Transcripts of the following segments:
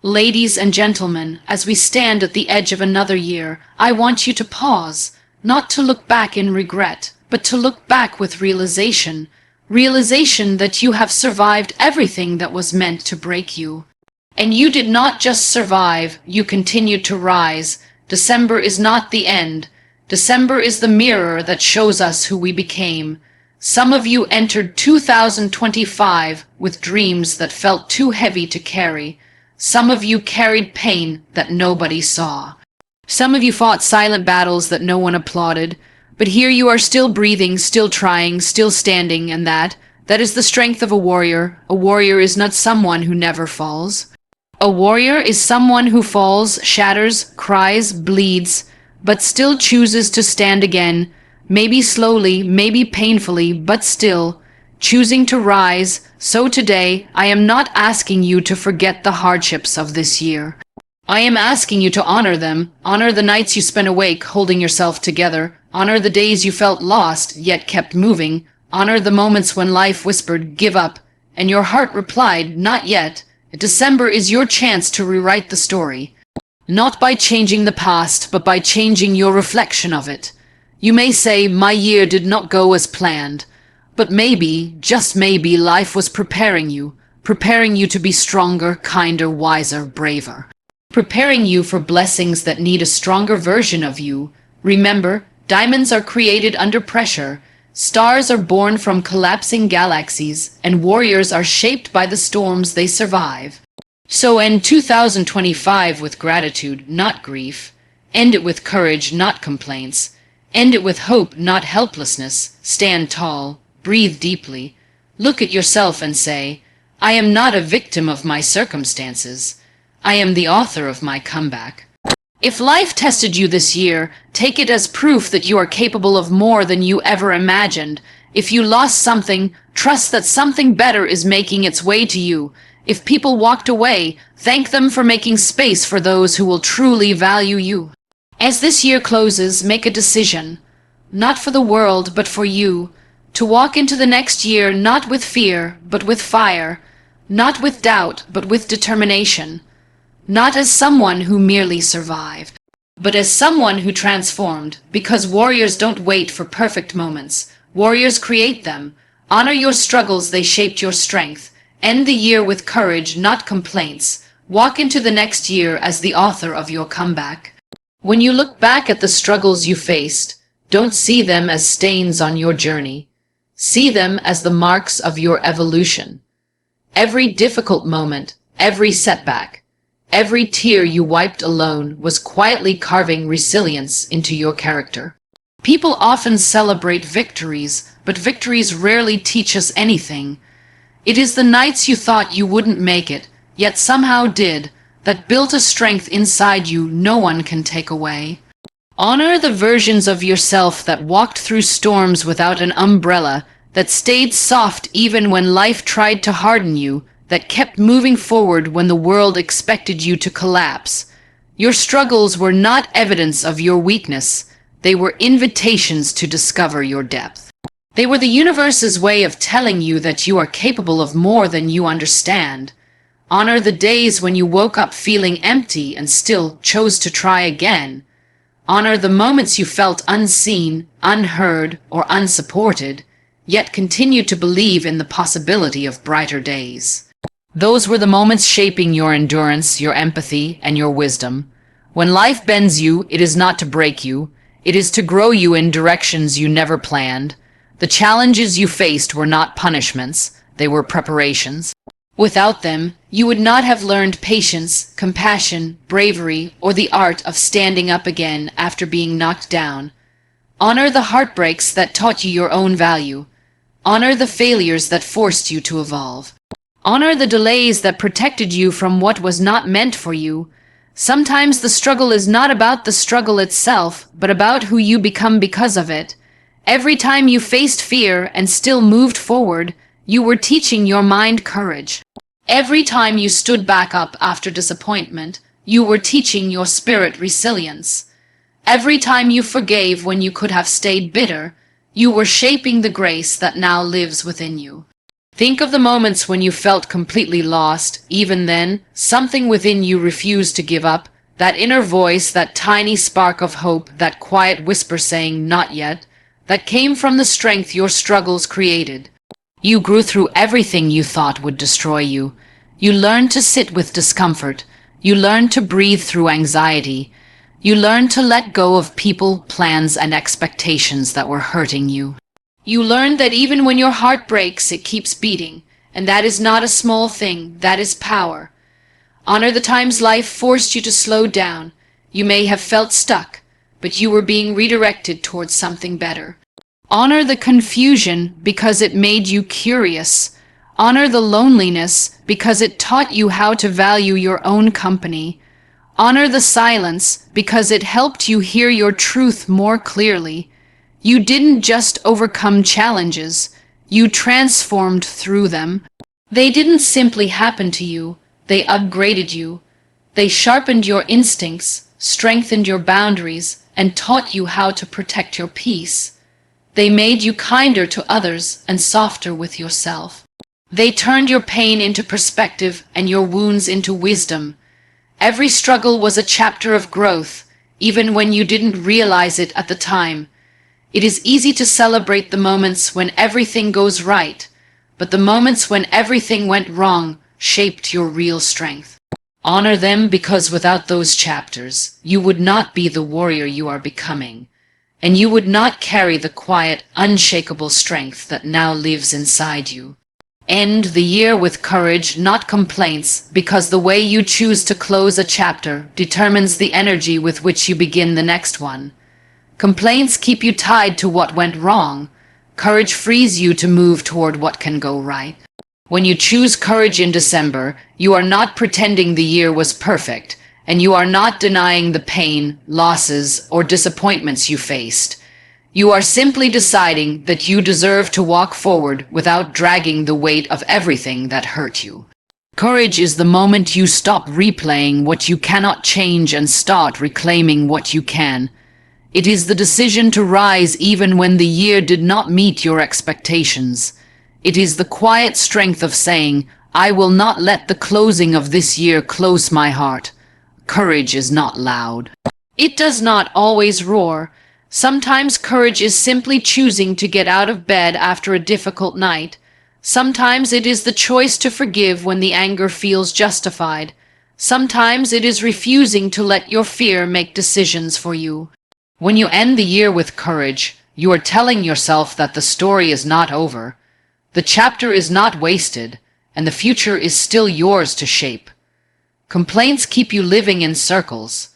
Ladies and gentlemen, as we stand at the edge of another year, I want you to pause, not to look back in regret, but to look back with realization that you have survived everything that was meant to break you. And you did not just survive, you continued to rise. December is not the end. December is the mirror that shows us who we became. Some of you entered 2025 with dreams that felt too heavy to carry. Some of you carried pain that nobody saw. Some of you fought silent battles that no one applauded. But here you are, still breathing, still trying, still standing, and that is the strength of a warrior. A warrior is not someone who never falls. A warrior is someone who falls, shatters, cries, bleeds, but still chooses to stand again, maybe slowly, maybe painfully, but still, choosing to rise. So today, I am not asking you to forget the hardships of this year. I am asking you to honor them. Honor the nights you spent awake, holding yourself together. Honor the days you felt lost, yet kept moving. Honor the moments when life whispered, "Give up," and your heart replied, "Not yet." December is your chance to rewrite the story. Not by changing the past, but by changing your reflection of it. You may say, "My year did not go as planned." But maybe, just maybe, life was preparing you to be stronger, kinder, wiser, braver. Preparing you for blessings that need a stronger version of you. Remember, diamonds are created under pressure. Stars are born from collapsing galaxies, and warriors are shaped by the storms they survive. So end 2025 with gratitude, not grief. End it with courage, not complaints. End it with hope, not helplessness. Stand tall. Breathe deeply. Look at yourself and say, "I am not a victim of my circumstances. I am the author of my comeback." If life tested you this year, take it as proof that you are capable of more than you ever imagined. If you lost something, trust that something better is making its way to you. If people walked away, thank them for making space for those who will truly value you. As this year closes, make a decision, not for the world, but for you. To walk into the next year not with fear, but with fire, not with doubt, but with determination, not as someone who merely survived, but as someone who transformed, because warriors don't wait for perfect moments. Warriors create them. Honor your struggles, they shaped your strength. End the year with courage, not complaints. Walk into the next year as the author of your comeback. When you look back at the struggles you faced, don't see them as stains on your journey. See them as the marks of your evolution. Every difficult moment, every setback, every tear you wiped alone was quietly carving resilience into your character. People often celebrate victories, but victories rarely teach us anything. It is the nights you thought you wouldn't make it, yet somehow did, that built a strength inside you no one can take away. Honor the versions of yourself that walked through storms without an umbrella, that stayed soft even when life tried to harden you, that kept moving forward when the world expected you to collapse. Your struggles were not evidence of your weakness. They were invitations to discover your depth. They were the universe's way of telling you that you are capable of more than you understand. Honor the days when you woke up feeling empty and still chose to try again. Honor the moments you felt unseen, unheard, or unsupported, yet continue to believe in the possibility of brighter days. Those were the moments shaping your endurance, your empathy, and your wisdom. When life bends you, it is not to break you. It is to grow you in directions you never planned. The challenges you faced were not punishments. They were preparations. Without them, you would not have learned patience, compassion, bravery, or the art of standing up again after being knocked down. Honor the heartbreaks that taught you your own value. Honor the failures that forced you to evolve. Honor the delays that protected you from what was not meant for you. Sometimes the struggle is not about the struggle itself, but about who you become because of it. Every time you faced fear and still moved forward, you were teaching your mind courage. Every time you stood back up after disappointment, you were teaching your spirit resilience. Every time you forgave when you could have stayed bitter, you were shaping the grace that now lives within you. Think of the moments when you felt completely lost. Even then, something within you refused to give up. That inner voice, that tiny spark of hope, that quiet whisper saying, "Not yet," that came from the strength your struggles created. You grew through everything you thought would destroy you. You learned to sit with discomfort. You learned to breathe through anxiety. You learned to let go of people, plans, and expectations that were hurting you. You learned that even when your heart breaks, it keeps beating, and that is not a small thing, that is power. Honor the times life forced you to slow down. You may have felt stuck, but you were being redirected towards something better. Honor the confusion because it made you curious. Honor the loneliness because it taught you how to value your own company. Honor the silence because it helped you hear your truth more clearly. You didn't just overcome challenges, you transformed through them. They didn't simply happen to you, they upgraded you. They sharpened your instincts, strengthened your boundaries, and taught you how to protect your peace. They made you kinder to others and softer with yourself. They turned your pain into perspective and your wounds into wisdom. Every struggle was a chapter of growth, even when you didn't realize it at the time. It is easy to celebrate the moments when everything goes right, but the moments when everything went wrong shaped your real strength. Honor them because without those chapters, you would not be the warrior you are becoming, and you would not carry the quiet, unshakable strength that now lives inside you. End the year with courage, not complaints, because the way you choose to close a chapter determines the energy with which you begin the next one. Complaints keep you tied to what went wrong. Courage frees you to move toward what can go right. When you choose courage in December, you are not pretending the year was perfect, and you are not denying the pain, losses, or disappointments you faced. You are simply deciding that you deserve to walk forward without dragging the weight of everything that hurt you. Courage is the moment you stop replaying what you cannot change and start reclaiming what you can. It is the decision to rise even when the year did not meet your expectations. It is the quiet strength of saying, "I will not let the closing of this year close my heart." Courage is not loud. It does not always roar. Sometimes courage is simply choosing to get out of bed after a difficult night. Sometimes it is the choice to forgive when the anger feels justified. Sometimes it is refusing to let your fear make decisions for you. When you end the year with courage, you are telling yourself that the story is not over. The chapter is not wasted, and the future is still yours to shape. Complaints keep you living in circles.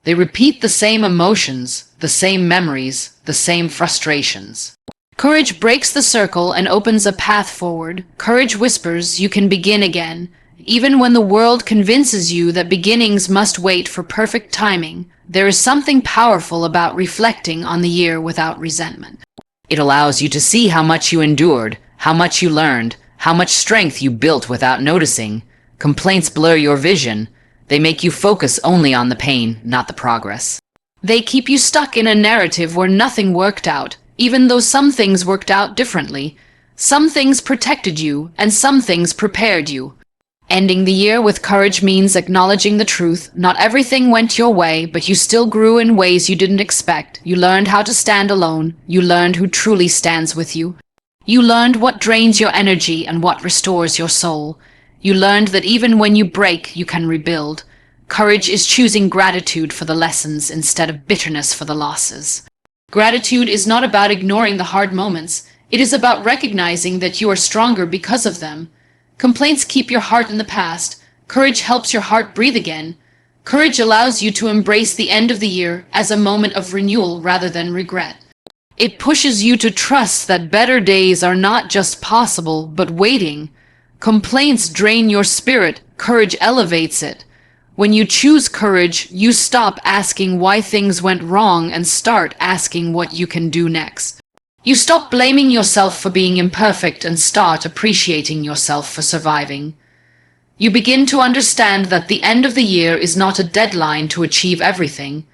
They repeat the same emotions, the same memories, the same frustrations. Courage breaks the circle and opens a path forward. Courage whispers, "You can begin again." Even when the world convinces you that beginnings must wait for perfect timing, there is something powerful about reflecting on the year without resentment. It allows you to see how much you endured, how much you learned, how much strength you built without noticing. Complaints blur your vision. They make you focus only on the pain, not the progress. They keep you stuck in a narrative where nothing worked out, even though some things worked out differently. Some things protected you, and some things prepared you. Ending the year with courage means acknowledging the truth. Not everything went your way, but you still grew in ways you didn't expect. You learned how to stand alone. You learned who truly stands with you. You learned what drains your energy and what restores your soul. You learned that even when you break, you can rebuild. Courage is choosing gratitude for the lessons instead of bitterness for the losses. Gratitude is not about ignoring the hard moments. It is about recognizing that you are stronger because of them. Complaints keep your heart in the past. Courage helps your heart breathe again. Courage allows you to embrace the end of the year as a moment of renewal rather than regret. It pushes you to trust that better days are not just possible, but waiting. Complaints drain your spirit. Courage elevates it. When you choose courage, you stop asking why things went wrong and start asking what you can do next. You stop blaming yourself for being imperfect and start appreciating yourself for surviving. You begin to understand that the end of the year is not a deadline to achieve everything.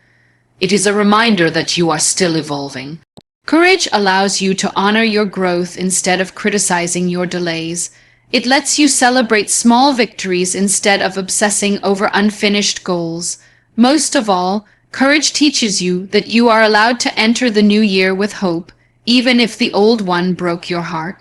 It is a reminder that you are still evolving. Courage allows you to honor your growth instead of criticizing your delays. It lets you celebrate small victories instead of obsessing over unfinished goals. Most of all, courage teaches you that you are allowed to enter the new year with hope, even if the old one broke your heart.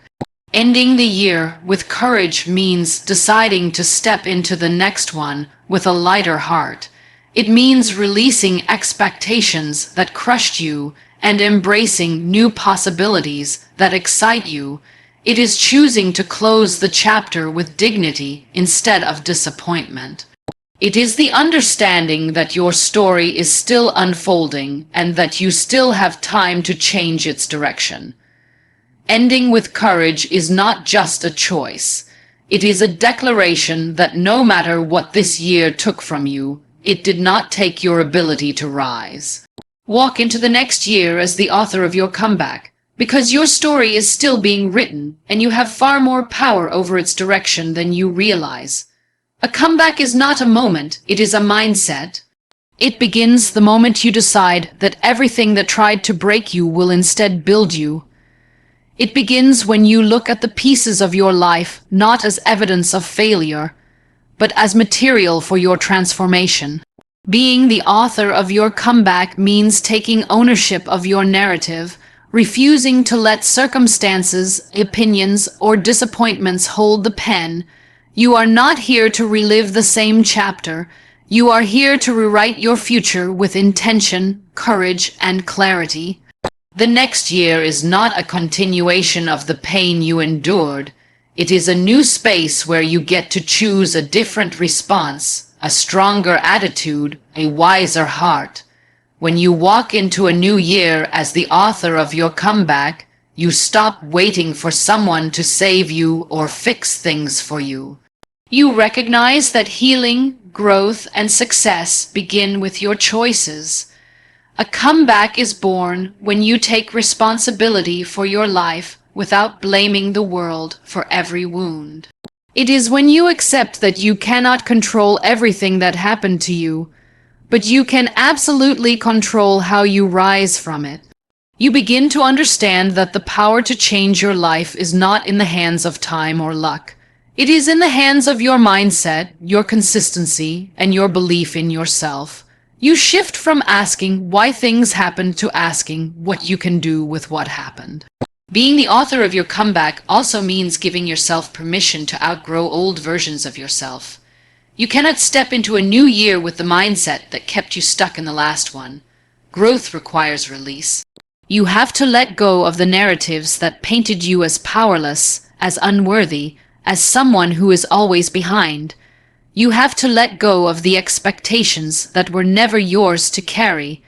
Ending the year with courage means deciding to step into the next one with a lighter heart. It means releasing expectations that crushed you and embracing new possibilities that excite you. It is choosing to close the chapter with dignity instead of disappointment. It is the understanding that your story is still unfolding and that you still have time to change its direction. Ending with courage is not just a choice. It is a declaration that no matter what this year took from you, it did not take your ability to rise. Walk into the next year as the author of your comeback, because your story is still being written and you have far more power over its direction than you realize. A comeback is not a moment, it is a mindset. It begins the moment you decide that everything that tried to break you will instead build you. It begins when you look at the pieces of your life not as evidence of failure, but as material for your transformation. Being the author of your comeback means taking ownership of your narrative, refusing to let circumstances, opinions, or disappointments hold the pen. You are not here to relive the same chapter. You are here to rewrite your future with intention, courage, and clarity. The next year is not a continuation of the pain you endured. It is a new space where you get to choose a different response, a stronger attitude, a wiser heart. When you walk into a new year as the author of your comeback, you stop waiting for someone to save you or fix things for you. You recognize that healing, growth, and success begin with your choices. A comeback is born when you take responsibility for your life without blaming the world for every wound. It is when you accept that you cannot control everything that happened to you, but you can absolutely control how you rise from it. You begin to understand that the power to change your life is not in the hands of time or luck. It is in the hands of your mindset, your consistency, and your belief in yourself. You shift from asking why things happened to asking what you can do with what happened. Being the author of your comeback also means giving yourself permission to outgrow old versions of yourself. You cannot step into a new year with the mindset that kept you stuck in the last one. Growth requires release. You have to let go of the narratives that painted you as powerless, as unworthy, as someone who is always behind. You have to let go of the expectations that were never yours to carry.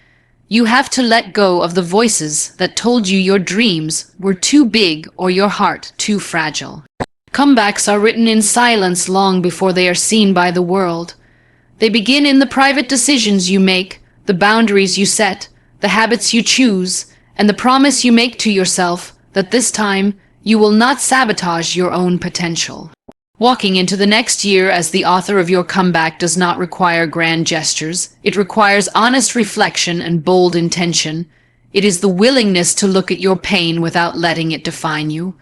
You have to let go of the voices that told you your dreams were too big or your heart too fragile. Comebacks are written in silence long before they are seen by the world. They begin in the private decisions you make, the boundaries you set, the habits you choose, and the promise you make to yourself that this time you will not sabotage your own potential. Walking into the next year as the author of your comeback does not require grand gestures. It requires honest reflection and bold intention. It is the willingness to look at your pain without letting it define you.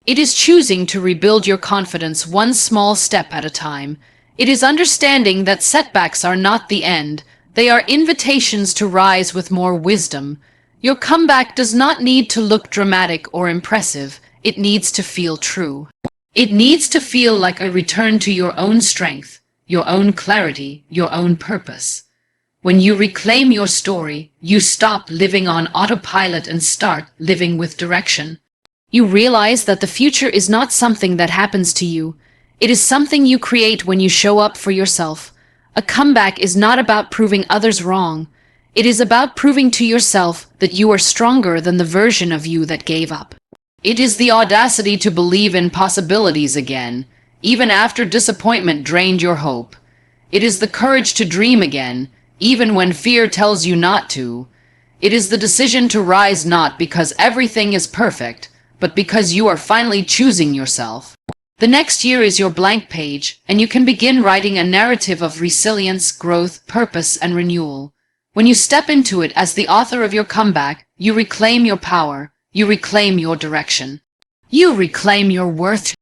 It is choosing to rebuild your confidence one small step at a time. It is understanding that setbacks are not the end. They are invitations to rise with more wisdom. Your comeback does not need to look dramatic or impressive. It needs to feel true. It needs to feel like a return to your own strength, your own clarity, your own purpose. When you reclaim your story, you stop living on autopilot and start living with direction. You realize that the future is not something that happens to you. It is something you create when you show up for yourself. A comeback is not about proving others wrong. It is about proving to yourself that you are stronger than the version of you that gave up. It is the audacity to believe in possibilities again, even after disappointment drained your hope. It is the courage to dream again, even when fear tells you not to. It is the decision to rise not because everything is perfect, but because you are finally choosing yourself. The next year is your blank page, and you can begin writing a narrative of resilience, growth, purpose, and renewal. When you step into it as the author of your comeback, You reclaim your power. You reclaim your direction. You reclaim your worth.